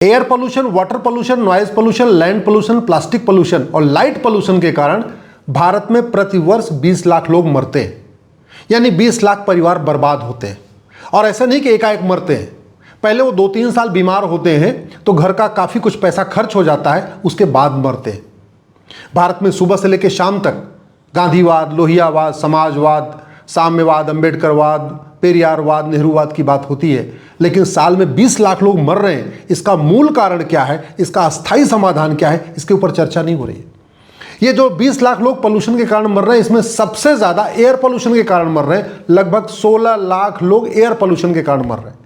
Air pollution, water pollution, noise pollution, land pollution, plastic pollution और light pollution के कारण भारत में प्रतिवर्ष 20 लाख लोग मरते हैं, यानी 20 लाख परिवार बर्बाद होते हैं। और ऐसा नहीं कि एकाएक मरते हैं, पहले वो 2-3 साल बीमार होते हैं तो घर का काफ़ी कुछ पैसा खर्च हो जाता है, उसके बाद मरते हैं। भारत में सुबह से लेकर शाम तक गांधीवाद, लोहियावाद, समाजवाद, साम्यवाद, अम्बेडकरवाद, पेरियारवाद, नेहरूवाद की बात होती है, लेकिन साल में 20 लाख लोग मर रहे हैं। इसका मूल कारण क्या है, इसका अस्थायी समाधान क्या है, इसके ऊपर चर्चा नहीं हो रही है। ये जो 20 लाख लोग पोल्यूशन के कारण मर रहे हैं, इसमें सबसे ज़्यादा एयर पोल्यूशन के कारण मर रहे हैं। लगभग 16 लाख लोग एयर पोल्यूशन के कारण मर रहे हैं।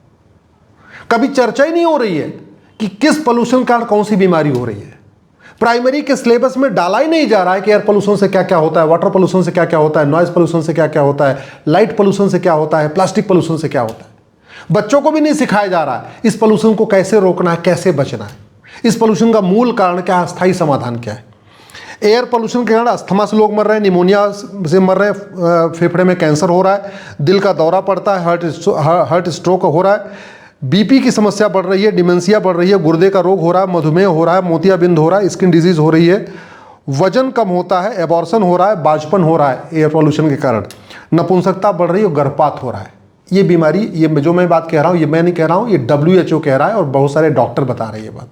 कभी चर्चा ही नहीं हो रही है कि किस पोल्यूशन के कारण कौन सी बीमारी हो रही है। प्राइमरी के सिलेबस में डाला ही नहीं जा रहा है कि एयर पोल्यूशन से क्या क्या होता है, वाटर पोल्यूशन से क्या क्या होता है, नॉइज पोल्यूशन से क्या क्या होता है, लाइट पोल्यूशन से क्या होता है, प्लास्टिक पोल्यूशन से क्या होता है। बच्चों को भी नहीं सिखाया जा रहा है इस पोल्यूशन को कैसे रोकना है, कैसे बचना है, इस पोल्यूशन का मूल कारण क्या है, अस्थायी समाधान क्या है। एयर पोल्यूशन के कारण अस्थमा से लोग मर रहे हैं, निमोनिया से मर रहे हैं, फेफड़े में कैंसर हो रहा है, दिल का दौरा पड़ता है, हार्ट स्ट्रोक हो रहा है, बीपी की समस्या बढ़ रही है, डिमेंशिया बढ़ रही है, गुर्दे का रोग हो रहा है, मधुमेह हो रहा है, मोतियाबिंद हो रहा है, स्किन डिजीज हो रही है, वजन कम होता है, एबॉर्शन हो रहा है, बाजपन हो रहा है एयर पोल्यूशन के कारण, नपुंसकता बढ़ रही है और गर्भपात हो रहा है। ये बीमारी, ये जो मैं बात कह रहा हूँ, ये मैं नहीं कह रहा हूँ, ये WHO कह रहा है और बहुत सारे डॉक्टर बता रहे हैं ये बात।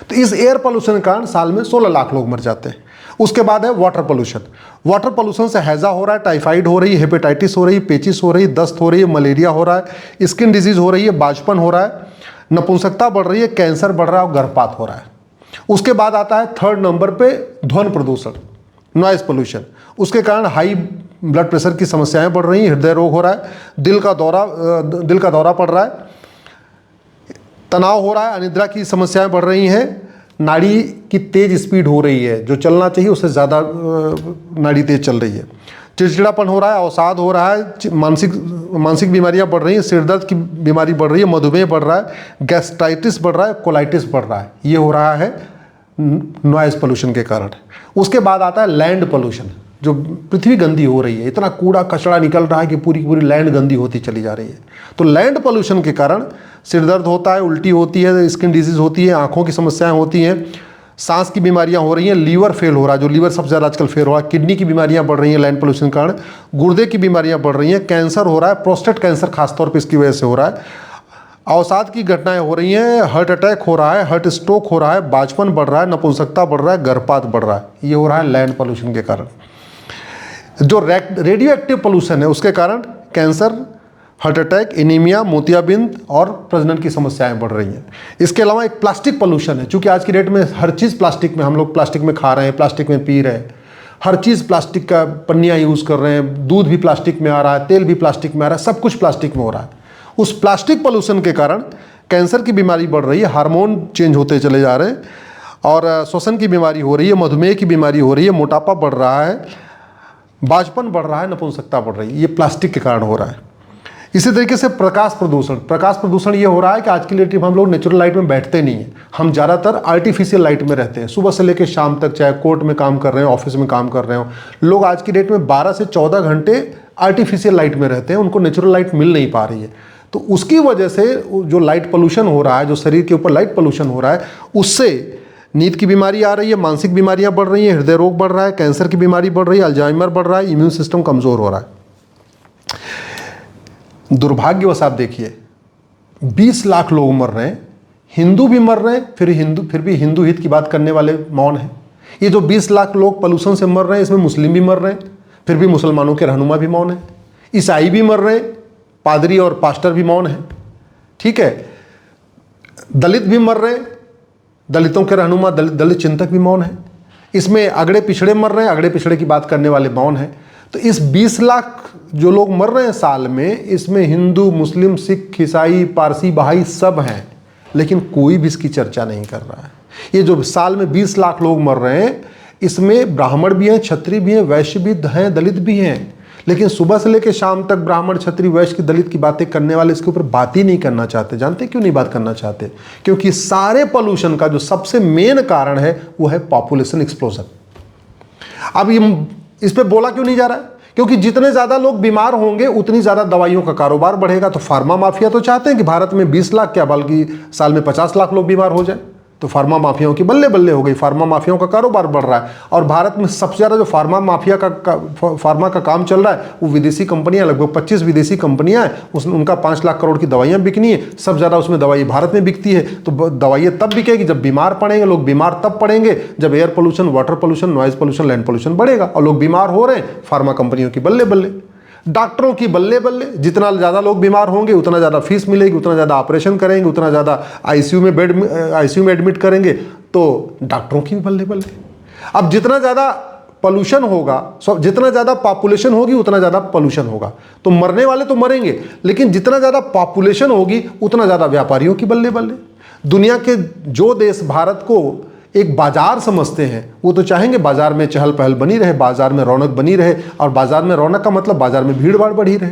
तो इस एयर पोल्यूशन के कारण साल में 16 लाख लोग मर जाते हैं। उसके बाद है वाटर पोल्यूशन। वाटर पोल्यूशन से हैजा हो रहा है, टाइफाइड हो रही है, हेपेटाइटिस हो रही है, पेचिस हो रही है, दस्त हो रही है, मलेरिया हो रहा है, स्किन डिजीज हो रही है, बाजपन हो रहा है, नपुंसकता बढ़ रही है, कैंसर बढ़ रहा है और गर्भपात हो रहा है। उसके बाद आता है 3rd नंबर पे ध्वनि प्रदूषण, नॉइज पोल्यूशन। उसके कारण हाई ब्लड प्रेशर की समस्याएं बढ़ रही हैं, हृदय रोग हो रहा है, दिल का दौरा पड़ रहा है, तनाव हो रहा है, अनिद्रा की समस्याएं बढ़ रही हैं, नाड़ी की तेज स्पीड हो रही है, जो चलना चाहिए उससे ज़्यादा नाड़ी तेज चल रही है, चिड़चिड़ापन हो रहा है, अवसाद हो रहा है, मानसिक बीमारियां बढ़ रही हैं, सिरदर्द की बीमारी बढ़ रही है, मधुमेह बढ़ रहा है, गैस्ट्राइटिस बढ़ रहा है, कोलाइटिस बढ़ रहा है। ये हो रहा है नॉइज पोल्यूशन के कारण। उसके बाद आता है लैंड पोल्यूशन। जो पृथ्वी गंदी हो रही है, इतना कूड़ा कचरा निकल रहा है कि पूरी की पूरी लैंड गंदी होती चली जा रही है। तो लैंड पोल्यूशन के कारण सिर दर्द होता है, उल्टी होती है, स्किन डिजीज होती है, आंखों की समस्याएं होती हैं, सांस की बीमारियां हो रही हैं, लीवर फेल हो रहा है, जो लीवर सबसे ज़्यादा आजकल फेल हो रहा है, किडनी की बीमारियां बढ़ रही हैं लैंड पोल्यूशन के कारण, गुर्दे की बीमारियां बढ़ रही हैं, कैंसर हो रहा है, प्रोस्टेट कैंसर खासतौर पर इसकी वजह से हो रहा है, अवसाद की घटनाएं हो रही हैं, हार्ट अटैक हो रहा है, हार्ट स्ट्रोक हो रहा है, बाजपन बढ़ रहा है, नपुंसकता बढ़ रहा है, गर्भपात बढ़ रहा है। ये हो रहा है लैंड पोल्यूशन के कारण। जो रेडियो एक्टिव पोल्यूशन है उसके कारण कैंसर, हार्ट अटैक, एनीमिया, मोतियाबिंद और प्रजनन की समस्याएं बढ़ रही हैं। इसके अलावा एक प्लास्टिक पोल्यूशन है, क्योंकि आज की डेट में हर चीज़ प्लास्टिक में, हम लोग प्लास्टिक में खा रहे हैं, प्लास्टिक में पी रहे हैं, हर चीज़ प्लास्टिक का पन्नियाँ यूज़ कर रहे हैं, दूध भी प्लास्टिक में आ रहा है, तेल भी प्लास्टिक में आ रहा है, सब कुछ प्लास्टिक में हो रहा है। उस प्लास्टिक पोल्यूशन के कारण कैंसर की बीमारी बढ़ रही है, हार्मोन चेंज होते चले जा रहे हैं और श्वसन की बीमारी हो रही है, मधुमेह की बीमारी हो रही है, मोटापा बढ़ रहा है, बाजपन बढ़ रहा है, नपुंसकता बढ़ रही है। ये प्लास्टिक के कारण हो रहा है। इसी तरीके से प्रकाश प्रदूषण ये हो रहा है कि आज की डेट में हम लोग नेचुरल लाइट में बैठते नहीं हैं, हम ज़्यादातर आर्टिफिशियल लाइट में रहते हैं। सुबह से लेकर शाम तक, चाहे कोर्ट में काम कर रहे हो, ऑफिस में काम कर रहे हो, लोग आज की डेट में 12 से 14 घंटे आर्टिफिशियल लाइट में रहते हैं, उनको नेचुरल लाइट मिल नहीं पा रही है। तो उसकी वजह से जो लाइट पोल्यूशन हो रहा है, जो शरीर के ऊपर लाइट पोल्यूशन हो रहा है, उससे नींद की बीमारी आ रही है, मानसिक बीमारियां बढ़ रही हैं, हृदय रोग बढ़ रहा है, कैंसर की बीमारी बढ़ रही है, अल्जाइमर बढ़ रहा है, इम्यून सिस्टम कमज़ोर हो रहा है। दुर्भाग्यवश आप देखिए 20 लाख लोग मर रहे हैं, हिंदू भी मर रहे हैं, फिर भी हिंदू हित की बात करने वाले मौन हैं। ये जो 20 लाख लोग पोल्यूशन से मर रहे हैं, इसमें मुस्लिम भी मर रहे हैं, फिर भी मुसलमानों के रहनुमा भी मौन है, ईसाई भी मर रहे हैं, पादरी और पास्टर भी मौन हैं, ठीक है, दलित भी मर रहे हैं, दलितों के रहनुमा, दलित चिंतक भी मौन है, इसमें अगड़े पिछड़े मर रहे हैं, अगड़े पिछड़े की बात करने वाले मौन हैं। तो इस 20 लाख जो लोग मर रहे हैं साल में, इसमें हिंदू, मुस्लिम, सिख, ईसाई, पारसी, बहाई सब हैं, लेकिन कोई भी इसकी चर्चा नहीं कर रहा है। ये जो साल में 20 लाख लोग मर रहे हैं, इसमें ब्राह्मण भी हैं, क्षत्रिय भी हैं, वैश्य भी हैं, दलित भी हैं, लेकिन सुबह से लेकर शाम तक ब्राह्मण, क्षत्रिय, वैश्य की, दलित की बातें करने वाले इसके ऊपर बात ही नहीं करना चाहते। जानते क्यों नहीं बात करना चाहते? क्योंकि सारे पोल्यूशन का जो सबसे मेन कारण है वो है पॉपुलेशन एक्सप्लोजन। अब ये इस पे बोला क्यों नहीं जा रहा है? क्योंकि जितने ज़्यादा लोग बीमार होंगे उतनी ज़्यादा दवाइयों का कारोबार बढ़ेगा। तो फार्मा माफिया तो चाहते हैं कि भारत में 20 लाख क्या बल्कि साल में 50 लाख लोग बीमार हो जाए। तो फार्मा माफियाओं की बल्ले बल्ले हो गई, फार्मा माफियाओं का कारोबार बढ़ रहा है। और भारत में सबसे ज़्यादा जो फार्मा माफिया फार्मा का काम चल रहा है वो विदेशी कंपनियां, लगभग 25 विदेशी कंपनियां हैं, उसमें उनका 5 लाख करोड़ की दवाइयां बिकनी है। सब ज़्यादा उसमें दवाई भारत में बिकती है। तो दवाइयाँ तब बिकेगी जब बीमार पड़ेंगे लोग, बीमार तब पड़ेंगे जब air pollution, water pollution, noise pollution, land pollution बढ़ेगा। और लोग बीमार हो रहे हैं, फार्मा कंपनियों की बल्ले बल्ले, डॉक्टरों की बल्ले बल्ले। जितना ज़्यादा लोग बीमार होंगे उतना ज़्यादा फीस मिलेगी, उतना ज़्यादा ऑपरेशन करेंगे, उतना ज़्यादा आईसीयू में एडमिट करेंगे, तो डॉक्टरों की भी बल्ले बल्ले। अब जितना ज़्यादा पोल्यूशन होगा, जितना ज़्यादा पॉपुलेशन होगी उतना ज़्यादा पोल्यूशन होगा। तो मरने वाले तो मरेंगे, लेकिन जितना ज़्यादा पॉपुलेशन होगी उतना ज़्यादा व्यापारियों की बल्ले बल्ले। दुनिया के जो देश भारत को एक बाजार समझते हैं वो तो चाहेंगे बाजार में चहल पहल बनी रहे, बाजार में रौनक बनी रहे। और बाजार में रौनक का मतलब बाजार में भीड़ भाड़ बढ़ी रहे।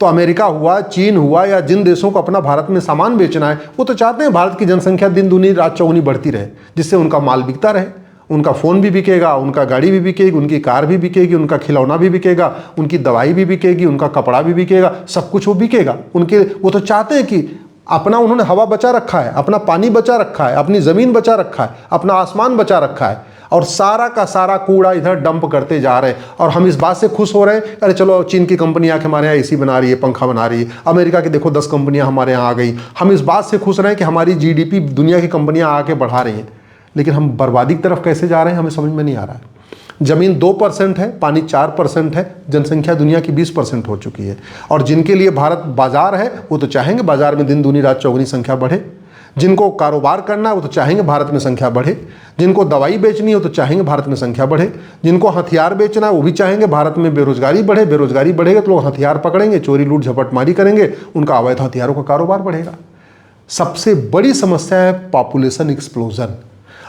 तो अमेरिका हुआ, चीन हुआ, या जिन देशों को अपना भारत में सामान बेचना है वो तो चाहते हैं भारत की जनसंख्या दिन दूनी रात चौगुनी बढ़ती रहे, जिससे उनका माल बिकता रहे। उनका फ़ोन भी बिकेगा, उनका गाड़ी भी बिकेगी, उनकी कार भी बिकेगी, उनका खिलौना भी बिकेगा, उनकी दवाई भी बिकेगी, उनका कपड़ा भी बिकेगा, सब कुछ वो बिकेगा। वो तो चाहते हैं कि अपना उन्होंने हवा बचा रखा है, अपना पानी बचा रखा है, अपनी ज़मीन बचा रखा है, अपना आसमान बचा रखा है, और सारा का सारा कूड़ा इधर डंप करते जा रहे हैं। और हम इस बात से खुश हो रहे हैं, अरे चलो चीन की कंपनी आके हमारे यहाँ एसी बना रही है, पंखा बना रही है, अमेरिका की देखो 10 कंपनियां हमारे यहाँ आ गई। हम इस बात से खुश रहे हैं कि हमारी जीडीपी दुनिया की कंपनियां आके बढ़ा रही हैं। लेकिन हम बर्बादी की तरफ कैसे जा रहे हैं हमें समझ में नहीं आ रहा है। जमीन 2% है, पानी 4% है, जनसंख्या दुनिया की 20% हो चुकी है। और जिनके लिए भारत बाजार है वो तो चाहेंगे बाजार में दिन दूनी रात चौगुनी संख्या बढ़े। जिनको कारोबार करना है वो तो चाहेंगे भारत में संख्या बढ़े। जिनको दवाई बेचनी हो तो चाहेंगे भारत में संख्या बढ़े। जिनको हथियार बेचना है वो भी चाहेंगे भारत में बेरोजगारी बढ़े। बेरोजगारी बढ़ेगा तो लोग हथियार पकड़ेंगे, चोरी लूट झपटमारी करेंगे, उनका अवैध हथियारों का कारोबार बढ़ेगा। सबसे बड़ी समस्या है पॉपुलेशन एक्सप्लोजन।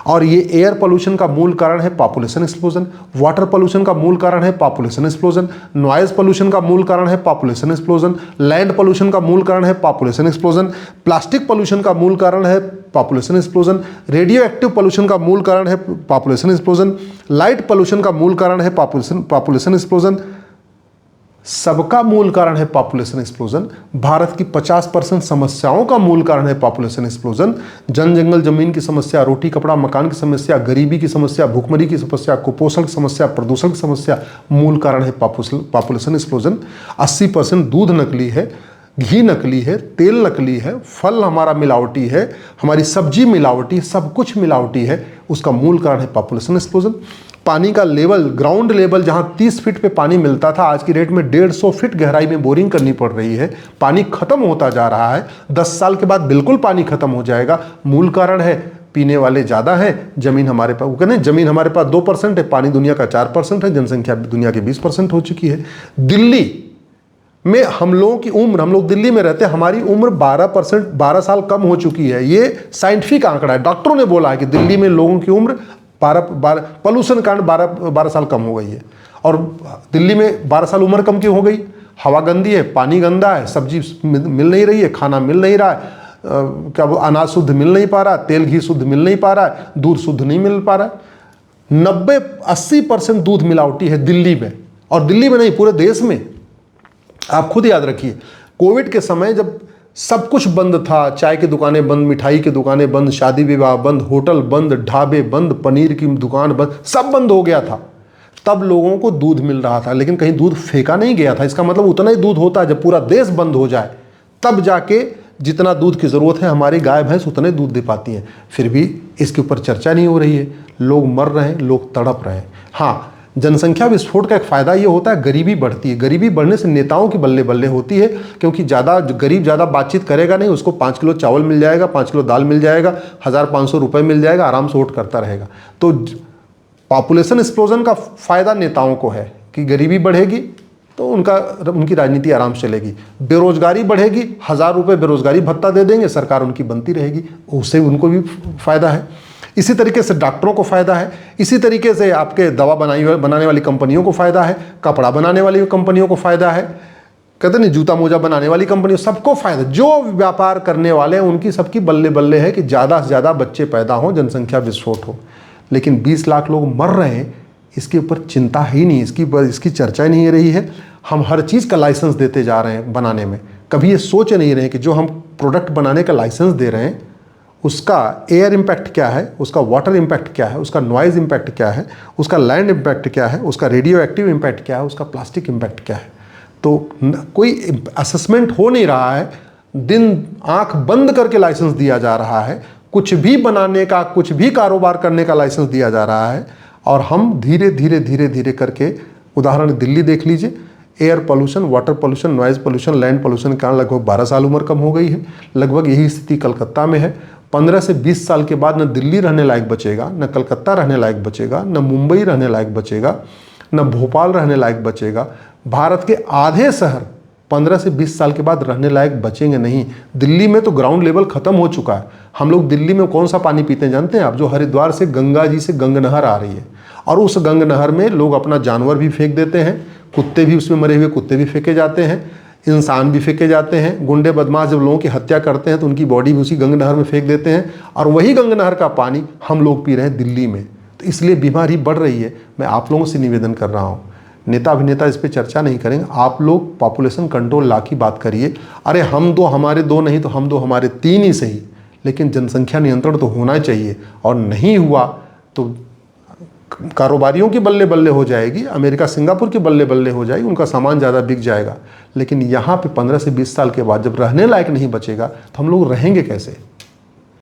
और ये एयर पोल्यूशन का मूल कारण है पॉपुलेशन एक्सप्लोजन, वाटर पोल्यूशन का मूल कारण है पॉपुलेशन एक्सप्लोजन, नॉइज पोल्यूशन का मूल कारण है पॉपुलेशन एक्सप्लोजन, लैंड पोल्यूशन का मूल कारण है पॉपुलेशन एक्सप्लोजन, प्लास्टिक पोल्यूशन का मूल कारण है population explosion, radio active pollution का मूल कारण है पॉपुलेशन एक्सप्लोजन, लाइट पोल्यूशन का मूल कारण है पॉपुलेशन एक्सप्लोजन। सबका मूल कारण है पॉपुलेशन एक्सप्लोजन। भारत की 50% समस्याओं का मूल कारण है पॉपुलेशन एक्सप्लोजन। जन जंगल जमीन की समस्या, रोटी कपड़ा मकान की समस्या, गरीबी की समस्या, भूखमरी की समस्या, कुपोषण की समस्या, प्रदूषण की समस्या, मूल कारण है पॉपुलेशन एक्सप्लोजन। 80% दूध नकली है, घी नकली है, तेल नकली है, फल हमारा मिलावटी है, हमारी सब्जी मिलावटी, सब कुछ मिलावटी है। उसका मूल कारण है पॉपुलेशन एक्सप्लोजन। पानी का लेवल, ग्राउंड लेवल जहां 30 फीट पे पानी मिलता था, आज की डेट में 150 फीट गहराई में बोरिंग करनी पड़ रही है। पानी खत्म होता जा रहा है। 10 साल के बाद बिल्कुल पानी खत्म हो जाएगा। मूल कारण है पीने वाले ज़्यादा हैं, जमीन हमारे पास, वो कहते हैं जमीन हमारे पास 2% है, पानी दुनिया का 4% है, जनसंख्या दुनिया की 20% हो चुकी है। दिल्ली में हम लोगों की उम्र, हम लोग दिल्ली में रहते हैं, हमारी उम्र 12 साल कम हो चुकी है। ये साइंटिफिक आंकड़ा है। डॉक्टरों ने बोला है कि दिल्ली में लोगों की उम्र 12 पोल्यूशन कारण 12 साल कम हो गई है। और दिल्ली में 12 साल उम्र कम क्यों हो गई? हवा गंदी है, पानी गंदा है, सब्जी मिल नहीं रही है, खाना मिल नहीं रहा है, क्या वो अनाज शुद्ध मिल नहीं पा रहा, तेल घी शुद्ध मिल नहीं पा रहा है, दूध शुद्ध नहीं मिल पा रहा है। 90-80% दूध मिलावटी है दिल्ली में। और दिल्ली में नहीं, पूरे देश में। आप खुद याद रखिए, कोविड के समय जब सब कुछ बंद था, चाय की दुकानें बंद, मिठाई की दुकानें बंद, शादी विवाह बंद, होटल बंद, ढाबे बंद, पनीर की दुकान बंद, सब बंद हो गया था, तब लोगों को दूध मिल रहा था। लेकिन कहीं दूध फेंका नहीं गया था। इसका मतलब उतना ही दूध होता है जब पूरा देश बंद हो जाए, तब जाके जितना दूध की ज़रूरत है हमारी गाय भैंस उतने दूध दे पाती हैं। फिर भी इसके ऊपर चर्चा नहीं हो रही है। लोग मर रहे हैं, लोग तड़प रहे हैं। हाँ, जनसंख्या विस्फोट का एक फ़ायदा ये होता है, गरीबी बढ़ती है। गरीबी बढ़ने से नेताओं की बल्ले बल्ले होती है, क्योंकि गरीब ज़्यादा बातचीत करेगा नहीं, उसको 5 किलो चावल मिल जाएगा, 5 किलो दाल मिल जाएगा, 1500 रुपये मिल जाएगा, आराम से वोट करता रहेगा। तो पॉपुलेशन एक्सप्लोजन का फ़ायदा नेताओं को है कि गरीबी बढ़ेगी तो उनकी राजनीति आराम से चलेगी। बेरोजगारी बढ़ेगी, 1000 रुपये बेरोजगारी भत्ता दे देंगे, सरकार उनकी बनती रहेगी, उससे उनको भी फ़ायदा है। इसी तरीके से डॉक्टरों को फ़ायदा है। इसी तरीके से आपके दवा बनाने वाली कंपनियों को फ़ायदा है, कपड़ा बनाने वाली कंपनियों को फ़ायदा है, कहते नहीं जूता मोजा बनाने वाली कंपनियों, सबको फ़ायदा। जो व्यापार करने वाले हैं उनकी सबकी बल्ले बल्ले है कि ज़्यादा से ज़्यादा बच्चे पैदा हों, जनसंख्या विस्फोट हो। लेकिन 20 लाख लोग मर रहे हैं, इसके ऊपर चिंता ही नहीं, इसकी चर्चा ही नहीं हो रही है। हम हर चीज़ का लाइसेंस देते जा रहे हैं बनाने में, कभी ये सोच नहीं रहे हैं कि जो हम प्रोडक्ट बनाने का लाइसेंस दे रहे हैं उसका एयर इम्पैक्ट क्या है, उसका वाटर इम्पैक्ट क्या है, उसका नॉइज़ इम्पैक्ट क्या है, उसका लैंड इम्पैक्ट क्या है, उसका रेडियो एक्टिव इम्पैक्ट क्या है, उसका प्लास्टिक इम्पैक्ट क्या है। तो कोई असेसमेंट हो नहीं रहा है, दिन आंख बंद करके लाइसेंस दिया जा रहा है, कुछ भी बनाने का, कुछ भी कारोबार करने का लाइसेंस दिया जा रहा है। और हम धीरे धीरे धीरे धीरे करके, उदाहरण दिल्ली देख लीजिए, air pollution, water pollution, noise pollution, land pollution के कारण लगभग 12 साल उम्र कम हो गई है। लगभग यही स्थिति कलकत्ता में है। 15 से 20 साल के बाद न दिल्ली रहने लायक बचेगा, न कलकत्ता रहने लायक बचेगा, न मुंबई रहने लायक बचेगा, न भोपाल रहने लायक बचेगा। भारत के आधे शहर 15 से 20 साल के बाद रहने लायक बचेंगे नहीं। दिल्ली में तो ग्राउंड लेवल खत्म हो चुका है। हम लोग दिल्ली में कौन सा पानी पीते हैं जानते हैं आप? जो हरिद्वार से गंगा जी से गंग नहर आ रही है, और उस गंग नहर में लोग अपना जानवर भी फेंक देते हैं, कुत्ते भी, उसमें मरे हुए कुत्ते भी फेंके जाते हैं, इंसान भी फेंके जाते हैं। गुंडे बदमाश जब लोगों की हत्या करते हैं तो उनकी बॉडी भी उसी गंग नहर में फेंक देते हैं, और वही गंग नहर का पानी हम लोग पी रहे हैं दिल्ली में। तो इसलिए बीमारी बढ़ रही है। मैं आप लोगों से निवेदन कर रहा हूँ, नेता अभिनेता इस पर चर्चा नहीं करेंगे, आप लोग पॉपुलेशन कंट्रोल ला की बात करिए। अरे हम दो हमारे दो नहीं तो हम दो हमारे 3 ही सही, लेकिन जनसंख्या नियंत्रण तो होना चाहिए। और नहीं हुआ तो कारोबारियों की बल्ले बल्ले हो जाएगी, अमेरिका सिंगापुर की बल्ले बल्ले हो जाएगी, उनका सामान ज़्यादा बिक जाएगा। लेकिन यहाँ पे 15 से 20 साल के बाद जब रहने लायक नहीं बचेगा तो हम लोग रहेंगे कैसे?